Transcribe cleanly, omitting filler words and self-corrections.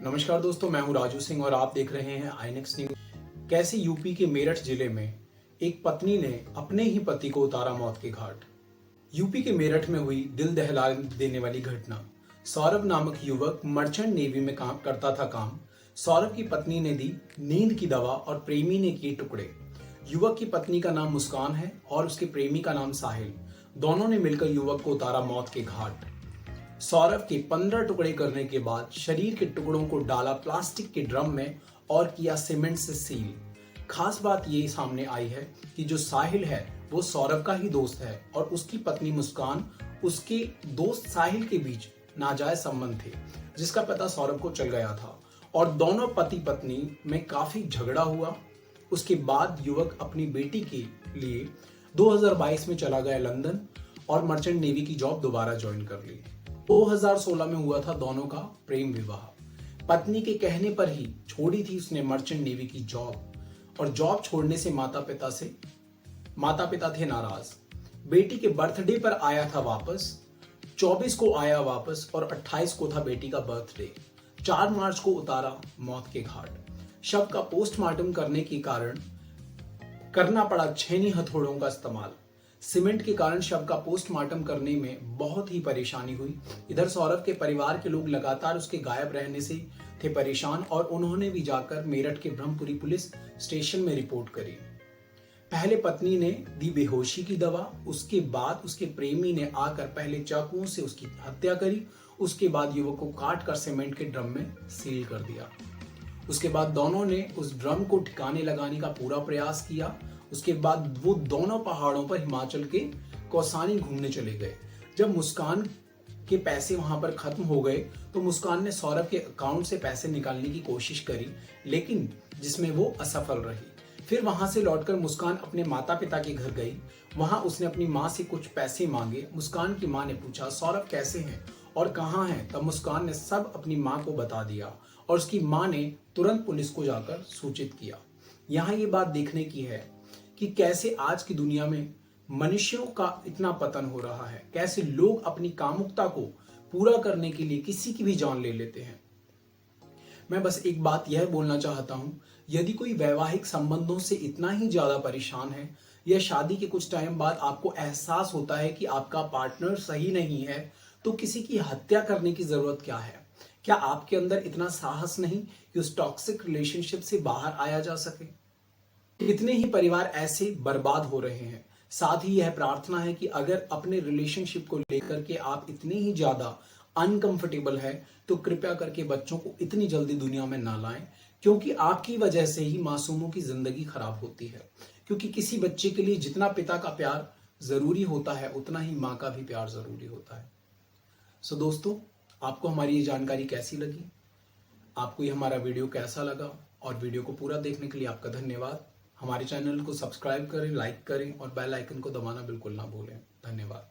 नमस्कार दोस्तों, मैं हूं राजू सिंह और आप देख रहे हैं आईनेक्स न्यूज। कैसे यूपी के मेरठ जिले में एक पत्नी ने अपने ही पति को उतारा मौत के घाट। यूपी के मेरठ में हुई दिल दहला देने वाली घटना। सौरभ नामक युवक मर्चेंट नेवी में काम करता था। सौरभ की पत्नी ने दी नींद की दवा और प्रेमी ने किए टुकड़े। युवक की पत्नी का नाम मुस्कान है और उसके प्रेमी का नाम साहिल। दोनों ने मिलकर युवक को उतारा मौत के घाट। सौरभ के 15 टुकड़े करने के बाद शरीर के टुकड़ों को डाला प्लास्टिक के ड्रम में और किया सीमेंट से सील। खास बात ये सामने आई है कि जो साहिल है वो सौरभ का ही दोस्त है और उसकी पत्नी मुस्कान उसके दोस्त साहिल के बीच नाजायज संबंध थे, जिसका पता सौरभ को चल गया था और दोनों पति पत्नी में काफी झगड़ा हुआ। उसके बाद युवक अपनी बेटी के लिए 2022 में चला गया लंदन और मर्चेंट नेवी की जॉब दोबारा ज्वाइन कर ली। 2016 में हुआ था दोनों का प्रेम विवाह। पत्नी के कहने पर ही छोड़ी थी उसने मर्चेंट नेवी की जॉब और जॉब छोड़ने से माता पिता थे नाराज। बेटी के बर्थडे पर आया था वापस, 24 को आया वापस और 28 को था बेटी का बर्थडे। 4 मार्च को उतारा मौत के घाट। शव का पोस्टमार्टम करने के कारण करना पड़ा छेनी हथौड़ों का इस्तेमाल। सीमेंट के कारण शव का पोस्टमार्टम करने में बहुत ही परेशानी हुई। इधर सौरभ के परिवार के लोग लगातार उसके गायब रहने से थे परेशान और उन्होंने भी जाकर मेरठ के ब्रह्मपुरी पुलिस स्टेशन में रिपोर्ट करी। पहले पत्नी ने दी बेहोशी की दवा, उसके बाद उसके प्रेमी ने आकर पहले चाकुओं से उसकी हत्या करी। उसके बाद युवक को काट कर सीमेंट के ड्रम में सील कर दिया। उसके बाद दोनों ने उस ड्रम को ठिकाने लगाने का पूरा प्रयास किया। उसके बाद वो दोनों पहाड़ों पर हिमाचल के कौसानी घूमने चले गए। जब मुस्कान के पैसे वहां पर खत्म हो गए तो मुस्कान ने सौरभ के अकाउंट से पैसे निकालने की कोशिश करी, लेकिन जिसमें वो असफल रही। फिर वहां से लौटकर मुस्कान अपने माता पिता के घर गई। वहां उसने अपनी माँ से कुछ पैसे मांगे। मुस्कान की माँ ने पूछा सौरभ कैसे हैं और कहाँ हैं। तब मुस्कान ने सब अपनी माँ को बता दिया और उसकी माँ ने तुरंत पुलिस को जाकर सूचित किया। यहाँ ये बात देखने की है कि कैसे आज की दुनिया में मनुष्यों का इतना पतन हो रहा है, कैसे लोग अपनी कामुकता को पूरा करने के लिए किसी की भी जान ले लेते हैं। मैं बस एक बात यह बोलना चाहता हूं, यदि कोई वैवाहिक संबंधों से इतना ही ज्यादा परेशान है या शादी के कुछ टाइम बाद आपको एहसास होता है कि आपका पार्टनर सही नहीं है, तो किसी की हत्या करने की जरूरत क्या है? क्या आपके अंदर इतना साहस नहीं कि उस टॉक्सिक रिलेशनशिप से बाहर आया जा सके? कितने ही परिवार ऐसे बर्बाद हो रहे हैं। साथ ही यह प्रार्थना है कि अगर अपने रिलेशनशिप को लेकर के आप इतने ही ज्यादा अनकंफर्टेबल है तो कृपया करके बच्चों को इतनी जल्दी दुनिया में ना लाएं, क्योंकि आपकी वजह से ही मासूमों की जिंदगी खराब होती है। क्योंकि किसी बच्चे के लिए जितना पिता का प्यार जरूरी होता है उतना ही माँ का भी प्यार जरूरी होता है। सो दोस्तों, आपको हमारी ये जानकारी कैसी लगी? आपको ये हमारा वीडियो कैसा लगा? और वीडियो को पूरा देखने के लिए आपका धन्यवाद। हमारे चैनल को सब्सक्राइब करें, लाइक करें और बेल आइकन को दबाना बिल्कुल ना भूलें। धन्यवाद।